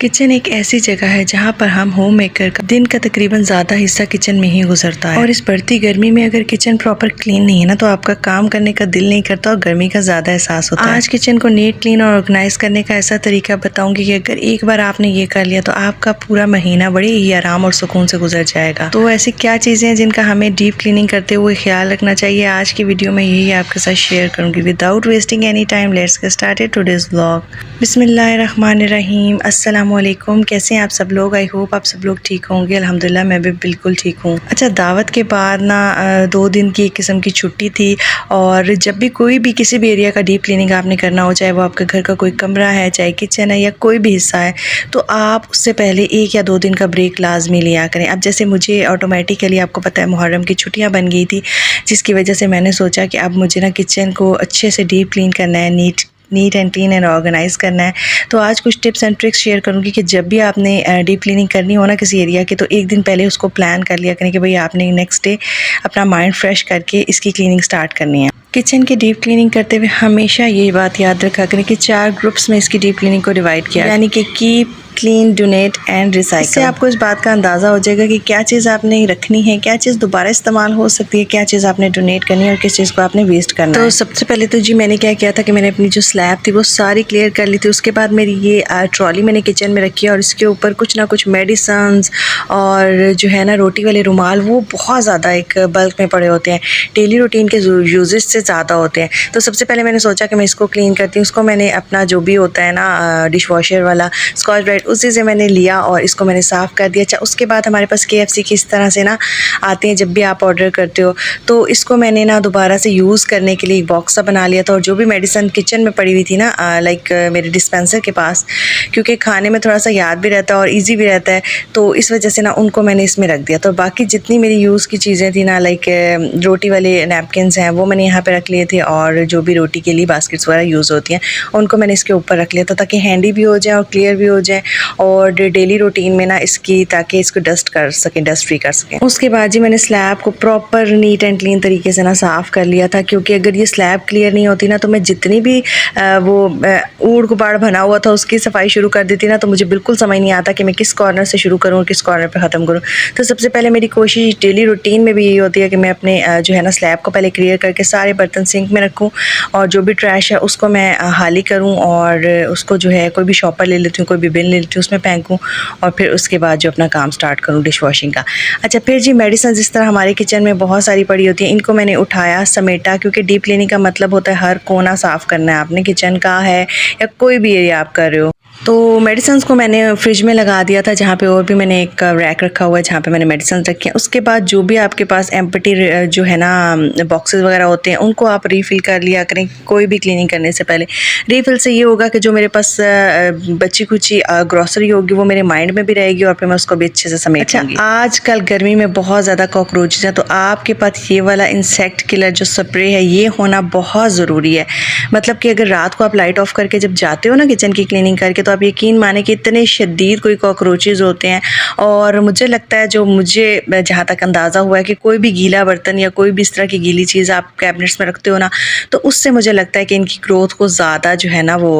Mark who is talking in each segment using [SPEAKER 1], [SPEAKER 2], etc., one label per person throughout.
[SPEAKER 1] Kitchen एक ऐसी जगह है जहाँ पर हम होम मेकर का दिन का तकरीबन ज़्यादा हिस्सा किचन में ही गुजरता है। और इस बढ़ती गर्मी में अगर किचन प्रॉपर क्लीन नहीं है ना तो आपका काम करने का दिल नहीं करता और गर्मी का ज़्यादा एहसास होता है। आज किचन को नीट क्लीन और ऑर्गेनाइज करने का ऐसा तरीका बताऊंगी कि अगर एक बार आपने ये कर लिया तो आपका पूरा महीना बड़े ही आराम और सुकून से गुजर जाएगा। तो ऐसी क्या चीज़ें हैं जिनका हमें डीप क्लीनिंग करते हुए ख्याल रखना चाहिए, आज की वीडियो में यही आपके साथ शेयर करूँगी। Without wasting any time let's get started today's vlog. बिस्मिल्लाहिर्रहमानिर्रहीम। अस्सलाम वालेकुम। कैसे हैं आप सब लोग? आई होप आप सब लोग ठीक होंगे। अल्हम्दुलिल्लाह मैं भी बिल्कुल ठीक हूँ। अच्छा, दावत के बाद ना 2 दिन की एक किस्म की छुट्टी थी और जब भी कोई भी किसी भी एरिया का डीप क्लीनिंग आपने करना हो, चाहे वो आपके घर का कोई कमरा है, चाहे किचन है या कोई भी हिस्सा है, तो आप उससे पहले 1 या 2 दिन का ब्रेक लाजमी लिया करें। अब जैसे मुझे ऑटोमेटिकली आपको पता है मुहर्रम की छुट्टियाँ बन गई थी, जिसकी वजह से मैंने सोचा कि अब मुझे ना किचन को अच्छे से डीप क्लीन करना है, neat and clean and organize करना है। तो आज कुछ टिप्स एंड ट्रिक्स शेयर करूंगी कि जब भी आपने डीप क्लीनिंग करनी हो ना किसी एरिया की, तो एक दिन पहले उसको प्लान कर लिया करें कि भाई आपने नेक्स्ट डे अपना माइंड फ्रेश करके इसकी क्लीनिंग स्टार्ट करनी है। किचन की डीप क्लीनिंग करते हुए हमेशा ये बात याद रखा करें कि 4 ग्रुप्स में इसकी डीप क्लीनिंग को डिवाइड किया, यानी कि keep, clean, donate and recycle. इससे आपको इस बात का अंदाज़ा हो जाएगा कि क्या चीज़ आपने रखनी है, क्या चीज़ दोबारा इस्तेमाल हो सकती है, क्या चीज़ आपने डोनेट करनी है और किस चीज़ को आपने वेस्ट करना है। तो सबसे पहले तो जी मैंने क्या किया था कि मैंने अपनी जो स्लैब थी वो सारी क्लियर कर ली थी। उसके बाद मेरी ये ट्रॉली मैंने किचन में रखी है और इसके ऊपर कुछ ना कुछ मेडिसन्स और जो है ना रोटी वाले रुमाल, वो बहुत ज़्यादा एक बल्क में पड़े होते हैं, डेली रूटीन के यूजेस से ज़्यादा होते हैं। तो सबसे पहले मैंने सोचा कि मैं इसको क्लीन करती हूँ। उसको मैंने अपना जो भी होता है ना डिश वॉशर वाला स्कॉच ब्राइट, उसी से मैंने लिया और इसको मैंने साफ़ कर दिया। अच्छा, उसके बाद हमारे पास KFC की इस तरह से ना आते हैं जब भी आप ऑर्डर करते हो, तो इसको मैंने ना दोबारा से यूज़ करने के लिए एक बॉक्स सा बना लिया था। और जो भी मेडिसिन किचन में पड़ी हुई थी ना लाइक मेरे डिस्पेंसर के पास, क्योंकि खाने में थोड़ा सा याद भी रहता है और ईजी भी रहता है, तो इस वजह से ना उनको मैंने इसमें रख दिया। तो बाकी जितनी मेरी यूज़ की चीज़ें थी ना, लाइक रोटी वाले नैपकिन्स हैं, वो मैंने यहाँ पर रख लिए थे, और जो भी रोटी के लिए बास्केट्स वगैरह यूज़ होती हैं उनको मैंने इसके ऊपर रख लिया था, ताकि हैंडी भी हो जाए और क्लियर भी हो जाए और डेली रूटीन में ना इसकी, ताकि इसको डस्ट कर सकें, डस्ट फ्री कर सकें। उसके बाद जी मैंने स्लैब को प्रॉपर नीट एंड क्लीन तरीके से ना साफ़ कर लिया था, क्योंकि अगर ये स्लैब क्लियर नहीं होती ना तो मैं जितनी भी ऊड़ गुबाड़ बना हुआ था उसकी सफाई शुरू कर देती ना, तो मुझे बिल्कुल समझ नहीं आता कि मैं किस कॉर्नर से शुरू करूँ और किस कॉर्नर पर ख़त्म करूँ। तो सबसे पहले मेरी कोशिश डेली रूटीन में भी यही होती है कि मैं अपने जो है ना स्लैब को पहले क्लियर करके सारे बर्तन सिंक में रखूँ और जो भी ट्रैश है उसको मैं हाली करूँ और उसको जो है कोई भी शॉपर ले लेती हूँ, कोई भी बिन ले लेती हूँ, उसमें फेंकूँ और फिर उसके बाद जो अपना काम स्टार्ट करूँ डिश वॉशिंग का। अच्छा, फिर जी मेडिसिन जिस तरह हमारे किचन में बहुत सारी पड़ी होती हैं, इनको मैंने उठाया, समेटा, क्योंकि डीप क्लीनिंग का मतलब होता है हर कोना साफ़ करना है आपने, किचन का है या कोई भी एरिया आप कर रहे हो। तो मेडिसिन को मैंने फ्रिज में लगा दिया था, जहाँ पे और भी मैंने एक रैक रखा हुआ है जहाँ पे मैंने मेडिसिन रखी हैं। उसके बाद जो भी आपके पास एम्प्टी जो है ना बॉक्सेस वगैरह होते हैं उनको आप रीफ़िल कर लिया करें कोई भी क्लीनिंग करने से पहले। रीफ़िल से ये होगा कि जो मेरे पास बची कुची ग्रॉसरी होगी वो मेरे माइंड में भी रहेगी और फिर मैं उसको भी अच्छे से समेट लूँगी। अच्छा, आजकल गर्मी में बहुत ज़्यादा कॉकरोचेस हैं, तो आपके पास ये वाला इंसेक्ट किलर जो स्प्रे है ये होना बहुत ज़रूरी है। मतलब कि अगर रात को आप लाइट ऑफ करके जब जाते हो ना किचन की क्लीनिंग करके, तो आप यकीन माने कि इतने शदीद कोई कॉकरोचेज़ होते हैं। और मुझे लगता है, जो मुझे जहाँ तक अंदाज़ा हुआ है, कि कोई भी गीला बर्तन या कोई भी इस तरह की गीली चीज़ आप कैबिनेट्स में रखते हो ना, तो उससे मुझे लगता है कि इनकी ग्रोथ को ज़्यादा जो है ना वो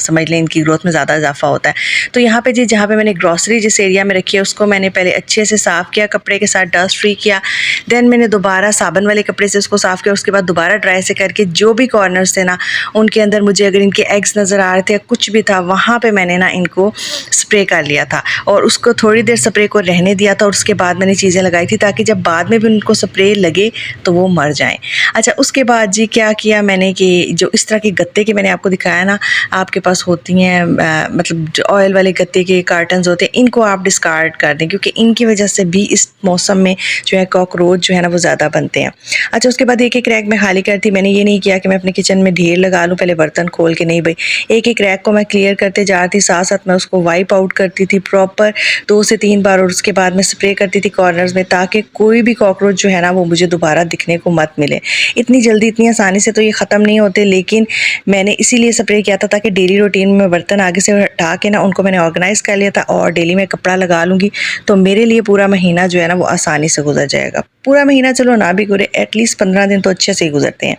[SPEAKER 1] समझ लें इनकी ग्रोथ में ज़्यादा इजाफा होता है। तो यहाँ पे जी जहाँ पे मैंने ग्रॉसरी जिस एरिया में रखी है उसको मैंने पहले अच्छे से साफ़ किया, कपड़े के साथ डस्ट फ्री किया। देन मैंने दोबारा साबुन वाले कपड़े से उसको साफ़ किया। उसके बाद दोबारा ड्राई से करके जो भी कॉर्नर्स थे ना उनके अंदर मुझे अगर इनके एग्स नज़र आ रहे थे या कुछ भी था, वहाँ पे मैंने ना इनको स्प्रे कर लिया था और उसको थोड़ी देर स्प्रे को रहने दिया था। और उसके बाद मैंने चीज़ें लगाई थी ताकि जब बाद में भी उनको स्प्रे लगे तो वो मर जाएं। अच्छा, उसके बाद जी क्या किया मैंने कि जो इस तरह के गत्ते के मैंने आपको दिखाया ना, आपके पास होती हैं मतलब जो ऑयल वाले गत्ते के कार्टन्स होते हैं, इनको आप डिस्कार्ड कर दें, क्योंकि इनकी वजह से भी इस मौसम में जो है कॉकरोच जो है ना वो ज़्यादा बनते हैं। अच्छा, उसके बाद एक एक रैक में खाली करती। मैंने ये नहीं किया कि मैं अपने किचन में ढेर लगा लूँ पहले बर्तन खोल के, नहीं भाई, एक एक रैक को मैं क्लियर करते जा रही थी, साथ साथ मैं उसको वाइप आउट करती थी प्रॉपर 2 से 3 बार, और उसके बाद मैं स्प्रे करती थी कॉर्नर्स में, ताकि कोई भी कॉकरोच जो है ना वो मुझे दोबारा दिखने को मत मिले। इतनी जल्दी इतनी आसानी से तो ये ख़त्म नहीं होते, लेकिन मैंने इसीलिए स्प्रे किया था ताकि डेली रूटीन में बर्तन आगे से हटा के ना उनको मैंने ऑर्गेनाइज़ कर लिया था और डेली में कपड़ा लगा लूँगी तो मेरे लिए पूरा महीना जो है ना वो आसानी से गुजर जाएगा। पूरा महीना चलो ना भी गुजरे, एटलीस्ट 15 दिन तो अच्छे से ही गुजरते हैं।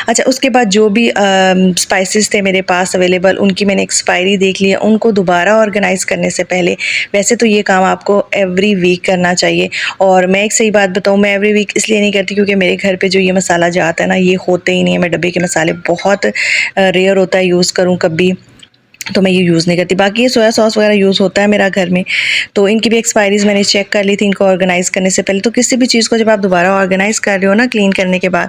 [SPEAKER 1] अच्छा, उसके बाद जो भी स्पाइसेस थे मेरे पास अवेलेबल, उनकी मैंने एक्सपायरी देख ली है। उनको दोबारा ऑर्गेनाइज़ करने से पहले, वैसे तो ये काम आपको एवरी वीक करना चाहिए, और मैं एक सही बात बताऊँ, मैं एवरी वीक इसलिए नहीं करती क्योंकि मेरे घर पे जो ये मसाला जाता है ना, ये होते ही नहीं है। मैं डब्बे के मसाले बहुत रेयर होता है यूज़ करूँ कभी, तो मैं ये यूज़ नहीं करती। बाकी ये सोया सॉस वगैरह यूज़ होता है मेरा घर में, तो इनकी भी एक्सपायरीज़ मैंने चेक कर ली थी इनको ऑर्गेनाइज़ करने से पहले। तो किसी भी चीज़ को जब आप दोबारा ऑर्गेनाइज़ कर रहे हो ना क्लीन करने के बाद,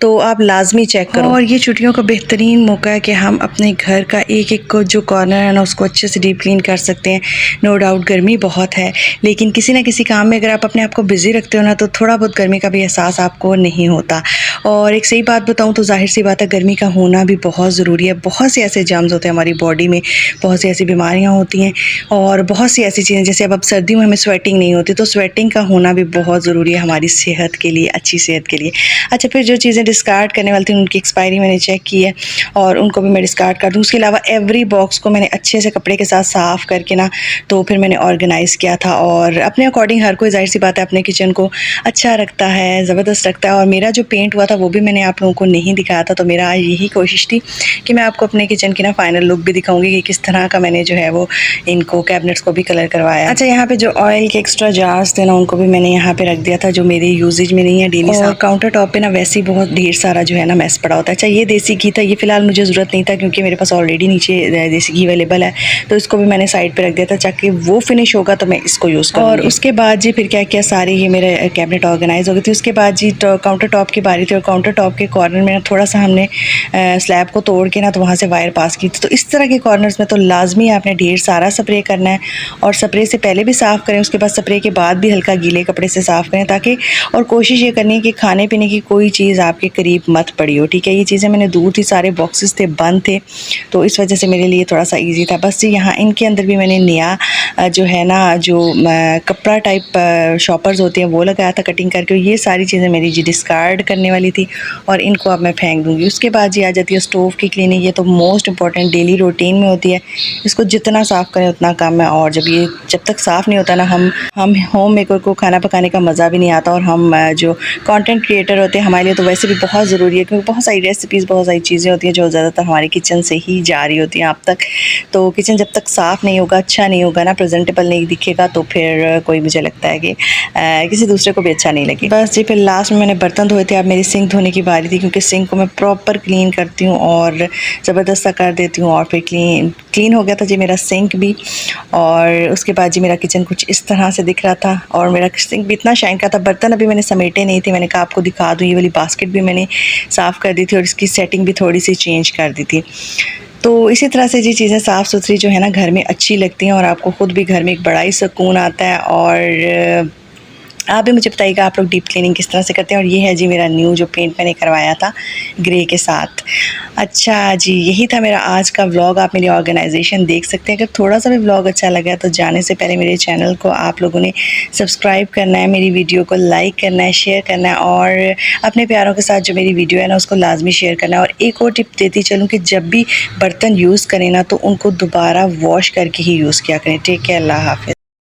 [SPEAKER 1] तो आप लाजमी चेक करो। और ये छुट्टियों का बेहतरीन मौका है कि हम अपने घर का एक एक को जो कॉर्नर है ना, उसको अच्छे से डीप क्लीन कर सकते हैं। नो डाउट गर्मी बहुत है, लेकिन किसी ना किसी काम में अगर आप अपने आप को बिज़ी रखते हो ना, तो थोड़ा बहुत गर्मी का भी एहसास आपको नहीं होता। और एक सही बात बताऊँ तो ज़ाहिर सी बात है, गर्मी का होना भी बहुत ज़रूरी है। बहुत से ऐसे जर्म्स होते हैं हमारी बॉडी में, बहुत सी ऐसी बीमारियां होती हैं, और बहुत सी ऐसी चीज़ें, जैसे अब सर्दियों में हमें स्वेटिंग नहीं होती, तो स्वेटिंग का होना भी बहुत ज़रूरी है हमारी सेहत के लिए, अच्छी सेहत के लिए। अच्छा, फिर जो चीज़ें डिस्कार्ड करने वाली थी उनकी एक्सपायरी मैंने चेक की है, और उनको भी मैं डिस्कार्ड कर दूँ। उसके अलावा एवरी बॉक्स को मैंने अच्छे से कपड़े के साथ साफ़ करके ना, तो फिर मैंने ऑर्गेनाइज़ किया था। और अपने अकॉर्डिंग हर कोई ज़ाहिर सी बात है अपने किचन को अच्छा रखता है, ज़बरदस्त रखता है। और मेरा जो पेंट हुआ था वो भी मैंने आप लोगों को नहीं दिखाया था, तो मेरा आज यही कोशिश थी कि मैं आपको अपने किचन की ना फाइनल लुक भी दिखाऊंगी कि किस तरह का मैंने जो है वो इनको कैबिनेट्स को भी कलर करवाया। अच्छा, यहाँ पे जो ऑयल के एक्स्ट्रा जार्स थे ना, उनको भी मैंने यहाँ पे रख दिया था, जो मेरे यूजेज में नहीं है डेली। और काउंटर टॉप पे ना वैसे ही बहुत ढेर सारा जो है ना मैस पड़ा होता है। अच्छा, ये देसी घी था, ये फिलहाल मुझे ज़रूरत नहीं था क्योंकि मेरे पास ऑलरेडी नीचे देसी घी अवेलेबल है, तो इसको भी मैंने साइड पर रख दिया था, ताकि वो फिनिश होगा तो मैं इसको यूज़ करूँगी। और उसके बाद जी फिर क्या क्या सारे ये मेरे कैबिनेट ऑर्गेनाइज हो गई थी। उसके बाद जी काउंटर टॉप की बारी थी, और काउंटर टॉप के कॉर्नर में थोड़ा सा हमने स्लैब को तोड़ के ना, तो वहाँ से वायर पास की थी। तो इस तरह के कॉर्नर्स में तो लाजमी आपने ढेर सारा स्प्रे करना है, और स्प्रे से पहले भी साफ़ करें, उसके बाद स्प्रे के बाद भी हल्का गीले कपड़े से साफ़ करें, ताकि और कोशिश ये करनी है कि खाने पीने की कोई चीज़ आपके करीब मत पड़ी हो। ठीक है, ये चीज़ें मैंने दूर थी, सारे बॉक्सेस थे, बंद थे, तो इस वजह से मेरे लिए थोड़ा सा ईजी था। बस जी, यहाँ इनके अंदर भी मैंने नया जो है ना, जो कपड़ा टाइप शॉपर्स होते हैं वो लगाया था कटिंग करके। ये सारी चीज़ें मेरी जी डिस्कार्ड करने वाली थी, और इनको अब मैं फेंक दूँगी। उसके बाद जी आ जाती है स्टोव की क्लीनिंग। ये तो मोस्ट इंपॉर्टेंट डेली रूटीन में होती है, इसको जितना साफ़ करें उतना कम है। और जब तक साफ़ नहीं होता ना, हम होम मेकर को खाना पकाने का मज़ा भी नहीं आता, और हम जो कंटेंट क्रिएटर होते हैं हमारे लिए तो वैसे भी बहुत ज़रूरी है, क्योंकि बहुत सारी रेसिपीज़, बहुत सारी चीज़ें होती हैं जो ज़्यादातर हमारे किचन से ही जा रही होती हैं आप तक। तो किचन जब तक साफ़ नहीं होगा, अच्छा नहीं होगा ना, प्रेजेंटेबल नहीं दिखेगा, तो फिर कोई, मुझे लगता है कि किसी दूसरे को भी अच्छा नहीं लगे। बस जी, फिर लास्ट में मैंने बर्तन धोए थे। अब मेरी सिंक धोने की बारी थी, क्योंकि सिंक को मैं प्रॉपर क्लीन करती हूँ और ज़बरदस्त सा कर देती हूँ। और फिर क्लीन हो गया था जी मेरा सिंक भी। और उसके बाद जी मेरा किचन कुछ इस तरह से दिख रहा था, और मेरा सिंक भी इतना शाइन का था। बर्तन अभी मैंने समेटे नहीं थे, मैंने कहा आपको दिखा दूँ। ये वाली बास्केट भी मैंने साफ़ कर दी थी, और इसकी सेटिंग भी थोड़ी सी चेंज कर दी थी। तो इसी तरह से जी चीज़ें साफ़ सुथरी जो है ना घर में अच्छी लगती हैं, और आपको ख़ुद भी घर में एक बड़ा ही सुकून आता है। और आप भी मुझे बताइएगा आप लोग डीप क्लीनिंग किस तरह से करते हैं। और ये है जी मेरा न्यू जो पेंट मैंने करवाया था ग्रे के साथ। अच्छा जी, यही था मेरा आज का व्लॉग। आप मेरी ऑर्गेनाइजेशन देख सकते हैं। अगर थोड़ा सा भी व्लॉग अच्छा लगा तो जाने से पहले मेरे चैनल को आप लोगों ने सब्सक्राइब करना है, मेरी वीडियो को लाइक करना है, शेयर करना है, और अपने प्यारों के साथ जो मेरी वीडियो है ना उसको लाजमी शेयर करना है। और एक और टिप देती चलूँ कि जब भी बर्तन यूज़ करें ना, तो उनको दोबारा वॉश करके ही यूज़ किया करें। टेक केयर, अल्लाह हाफ़िज़।